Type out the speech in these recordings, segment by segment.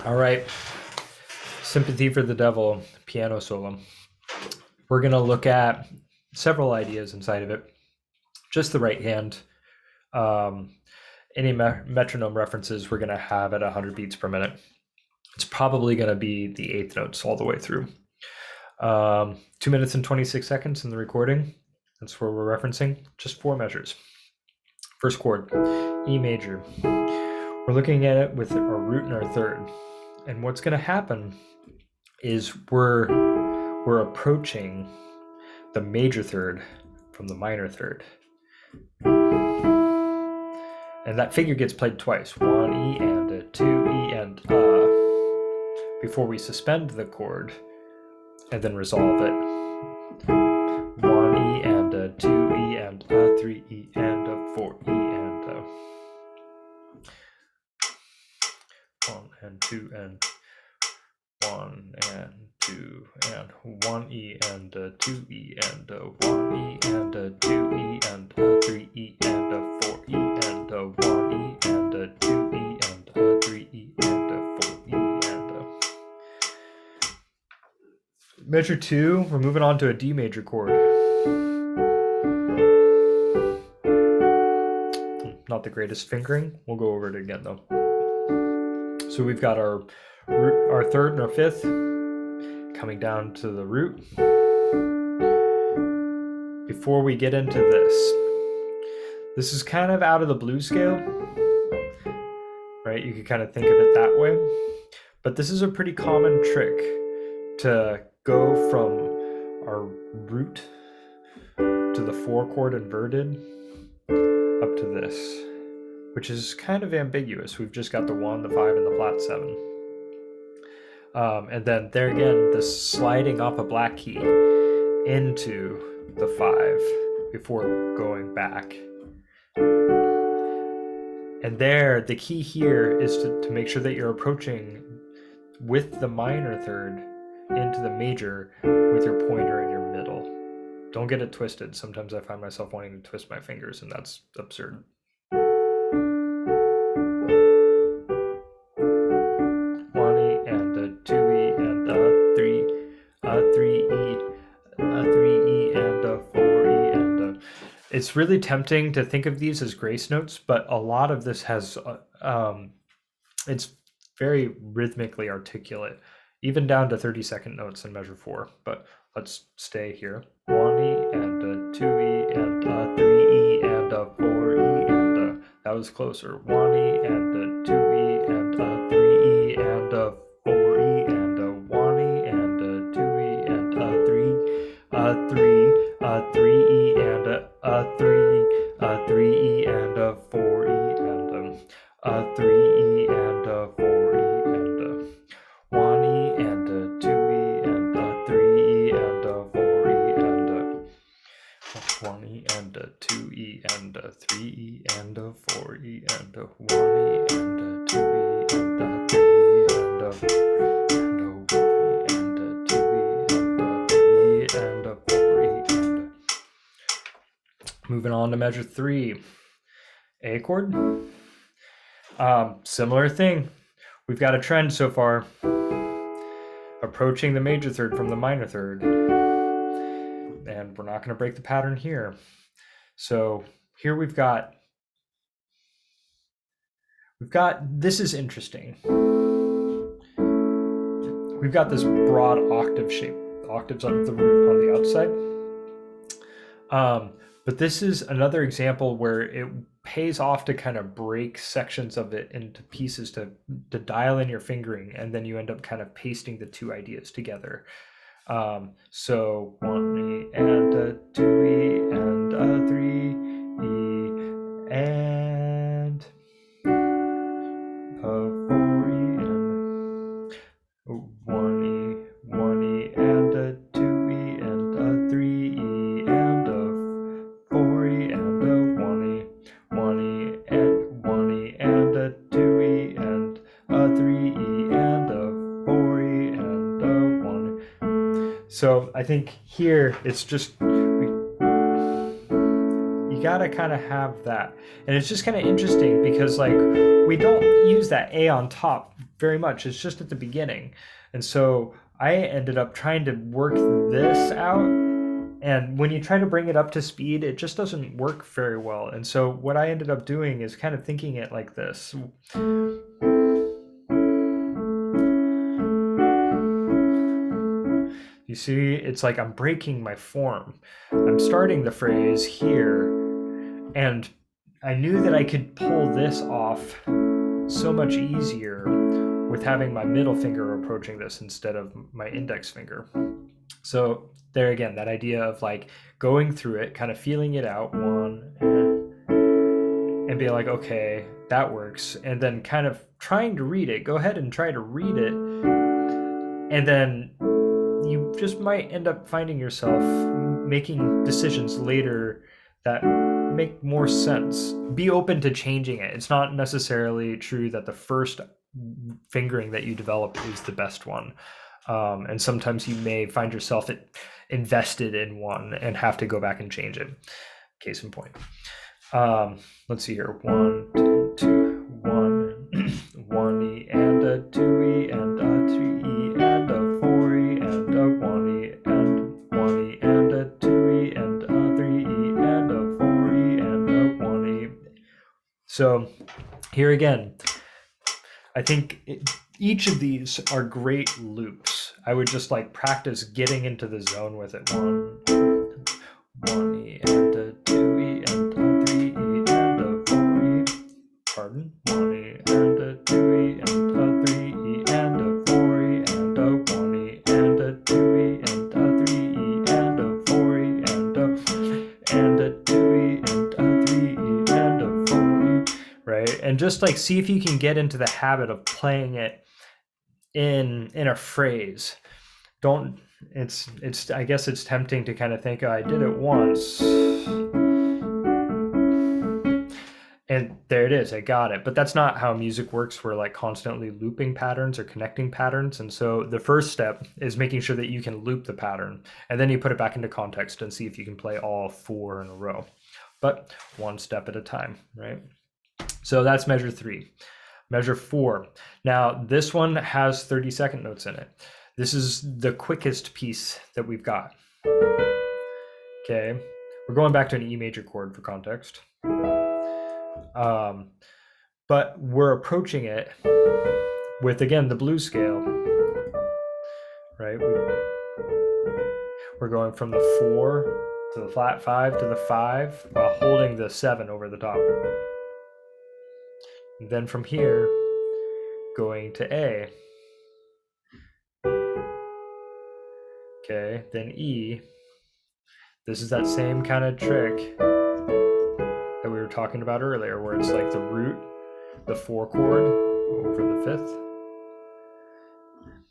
All right. Sympathy for the Devil, piano solo. We're going to look at several ideas inside of it. Just the right hand. Any metronome references we're going to have at 100 beats per minute. It's probably going to be the eighth notes all the way through. 2 minutes and 26 seconds in the recording. That's where we're referencing. Just 4 measures. First chord, E major. We're looking at it with our root and our third. And what's going to happen is we're approaching the major third from the minor third. And that figure gets played twice, 1 E and a 2 E and before we suspend the chord and then resolve it. 1 E and a 2 E and a 3 E and a 4 E and a 1 and 2 and 1 and 2 and 1 E and a 2 E and a 1 E and a 2 E and a 3 E and a 4 E and a 1 E and a 2 E and a 3 E and a 4 E and a. Measure 2, we're moving on to a D major chord. Not the greatest fingering. We'll go over it again though. So we've got our third and our fifth coming down to the root. Before we get into this is kind of out of the blues scale, right? You could kind of think of it that way. But this is a pretty common trick to go from our root to the 4 chord inverted up to this, which is kind of ambiguous. We've just got the 1, the 5, and the flat 7. And then there again, the sliding off a black key into the 5 before going back. And there, the key here is to make sure that you're approaching with the minor third into the major with your pointer in your middle. Don't get it twisted. Sometimes I find myself wanting to twist my fingers, and that's absurd. 1 E and a 2 E and a 3 E, a 3 E and a 4 E and a. It's really tempting to think of these as grace notes, but a lot of this has it's very rhythmically articulate, even down to 30-second notes in measure 4. But let's stay here. 1 E and a 2 E and a 3 E and a 4 E and a. That was closer. 1 E and a 2 E and a 3 E and a 4 E and a 1 E and a 2 E and a 3 E and a 3 E and a 4 E and a 3 E and a 4 E and a 1 E and a 2 E and a 3 E and a 4 E and a 1 E and a 2 E and a 3 E and a 4 E and a 1 E and a 2 E and a 3 E and a 4 and a 1 E and a 2 E and a 3 E and a 4 E and a. Moving on to measure 3, A chord. Similar thing. We've got a trend so far, approaching the major third from the minor third, and we're not going to break the pattern here. So here we've got, this is interesting. We've got this broad octave shape, octaves on the root on the outside. But this is another example where it pays off to kind of break sections of it into pieces to dial in your fingering, and then you end up kind of pasting the two ideas together. So 1 E and a 2 E and a 3 E and a 4 E and 1 E, 1 E and a 2 E and a 3 E and a 4 E and a 1 E, 1 E and 1 E and a 2 E and a 3 E and a 4 E and a 1 E. So I think here it's just, you You gotta kind of have that. And it's just kind of interesting because like we don't use that A on top very much. It's just at the beginning. And so I ended up trying to work this out. And when you try to bring it up to speed, it just doesn't work very well. And so what I ended up doing is kind of thinking it like this. You see, it's like I'm breaking my form. I'm starting the phrase here, and I knew that I could pull this off so much easier with having my middle finger approaching this instead of my index finger. So there again, that idea of like going through it, kind of feeling it out, and be like, okay, that works. And then kind of trying to read it. Go ahead and try to read it. And then you just might end up finding yourself making decisions later that make more sense. Be open to changing it. It's not necessarily true that the first fingering that you develop is the best one. And sometimes you may find yourself invested in one and have to go back and change it. Case in point. Let's see here. 1, 2, 2, 1, 1E and a 2E and a 3E and a 4E and a 1E and 1E and a 2E and a 3E and a 4E and a 1E. So here again, I think each of these are great loops. I would just like practice getting into the zone with it. 1, 1E and a 2E and a 3E and a 4E. Pardon? 1E and a 2E and a 3E and a 4E and a 1E and a 2E and a 3E and a 4E and a 2E and a 3E and a 4E. Right? And just like see if you can get into the habit of playing it in a phrase. Don't it's I guess it's tempting to kind of think, oh, I did it once and there it is, I got it. But that's not how music works. We're like constantly looping patterns or connecting patterns. And so the first step is making sure that you can loop the pattern, and then you put it back into context and see if you can play all 4 in a row, but one step at a time, right? So that's measure 3. Measure 4. Now this one has 30-second notes in it. This is the quickest piece that we've got. Okay, we're going back to an E major chord for context. But we're approaching it with, again, the blues scale, right? We're going from the 4 to the flat 5 to the 5 while holding the 7 over the top. And then from here, going to A. Okay, then E. This is that same kind of trick that we were talking about earlier, where it's like the root, the 4 chord over the 5th,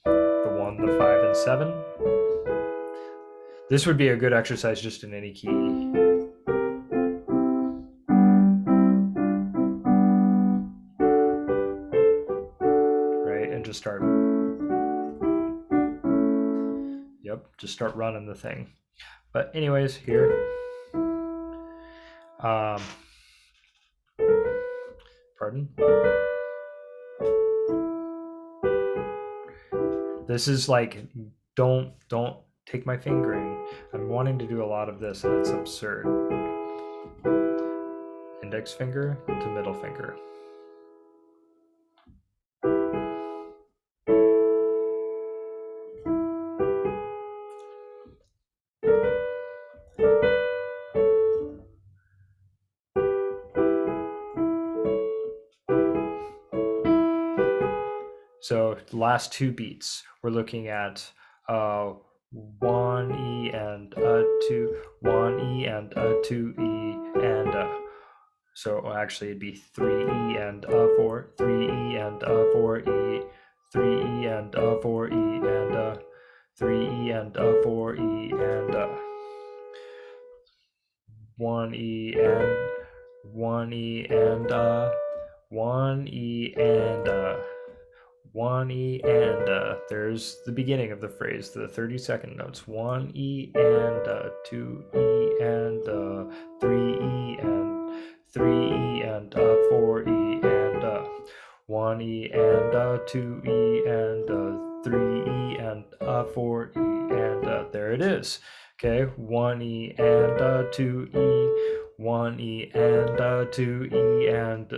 the 1, the 5, and 7. This would be a good exercise just in any key. Right, and just start. Yep, just start running the thing. But anyways, here. Pardon? This is like, don't take my fingering. I'm wanting to do a lot of this and it's absurd. Index finger to middle finger. So the last 2 beats, we're looking at 1E and a 2, 1E and a 2E and a. So actually it'd be 3E and a 4, 3E and a 4E, 3E and a 4E and a, 3E and a 4E and a, 1E and 1E and a, 1E and a, 1 E and there's the beginning of the phrase, the 30-second notes. 1 E and 2 E and 3 E and 3 E and 4 E and 1 E and 2 E and 3 E and 4 E and there it is. Okay, 1 E and 2 E, 1 E and 2 E and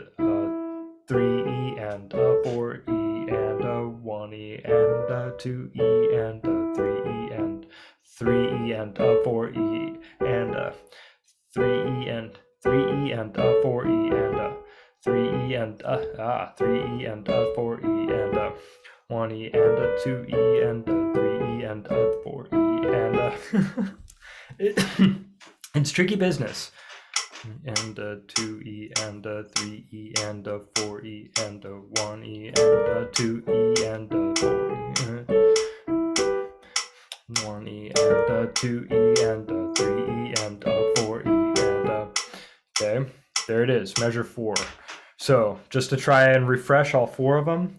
3 E and 4 E and 1 E and 2 E and 3 E and 3 E and 4 E and 3 E and 3 E and 4 E and 3 E and 3 E and 4 E and 1 E and 2 E and 3 E and 4 E and it's tricky business. And 2 E and 3 E and 4 E and 1 E and 2 E and 4 E. 1 E and 2 E and 3 E and 4 E and okay, there it is, measure 4. So just to try and refresh all 4 of them,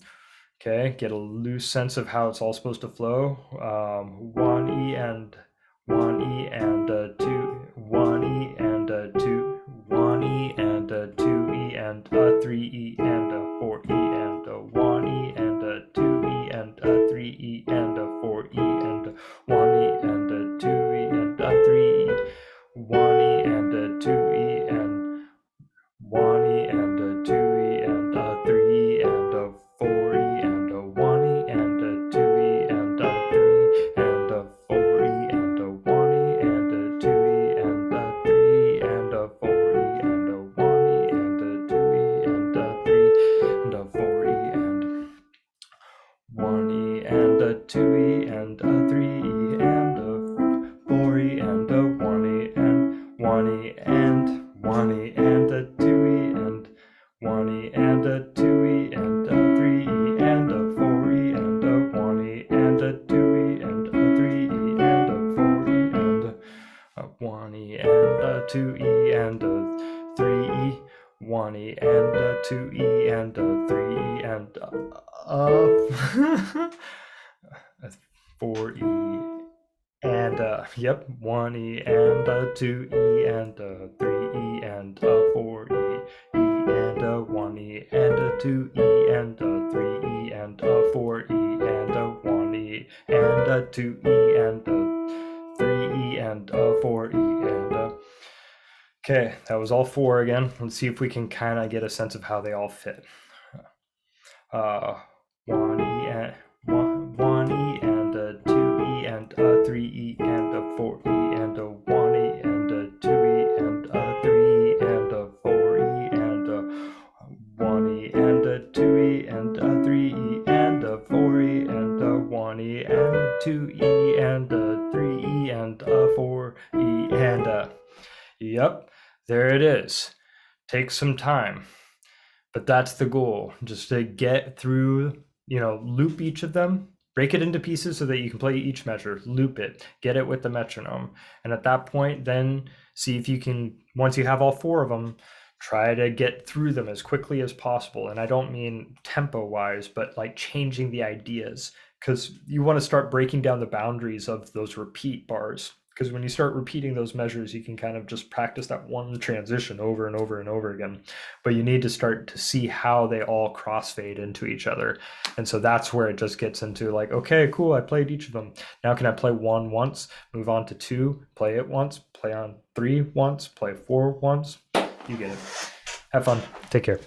okay, get a loose sense of how it's all supposed to flow. 1 E and 1 E and 2, 1 E and 2, 1 E and 2 E and 3 E and 4 E and 1 E and 2 E and 3 E and 4 E and 1 E and 2 E and 3 E, 1 E and 2 E and 1 E and 2 E and 3 E and 4 E and 1 E and 2 E and 3 and 4 E and 1 E and 2 E and 3 and 4 E and 1 E and 2 E and 3 and 4 E and 1 E and 2 E and 3 E and 4 E and 1 E and 1 E and 1 E and 2 E and 1 E and 2 E and 3 E and 4 E and 1 E and 2 E and 3 E and 4 E and 1 E and 2 E and 3 E, 1 E and 2 E and 3 E and 4 E and yep, 1 E and 2 E and 3 E and 4 E and 1 E and 2 E and 3 E and 4 E and 1 E and 2 E and 3 E and 4 E and okay, that was all 4 again. Let's see if we can kind of get a sense of how they all fit. 1 E and 1 E and 2 E and 3 E and 4 E and 1 E and 2 E and 3 E and 4 E and 1 E and 2 E and 3 E and 4 E and 1 E and 2 E and 3 E and 4 E and yep, there it is. Takes some time. But that's the goal, just to get through, loop each of them, break it into pieces so that you can play each measure, loop it, get it with the metronome. And at that point, then see if you can, once you have all 4 of them, try to get through them as quickly as possible. And I don't mean tempo wise, but like changing the ideas, because you want to start breaking down the boundaries of those repeat bars. Because when you start repeating those measures, you can kind of just practice that one transition over and over and over again. But you need to start to see how they all crossfade into each other. And so that's where it just gets into like, okay, cool, I played each of them. Now can I play 1 once, move on to 2, play it once, play on 3 once, play 4 once? You get it. Have fun. Take care.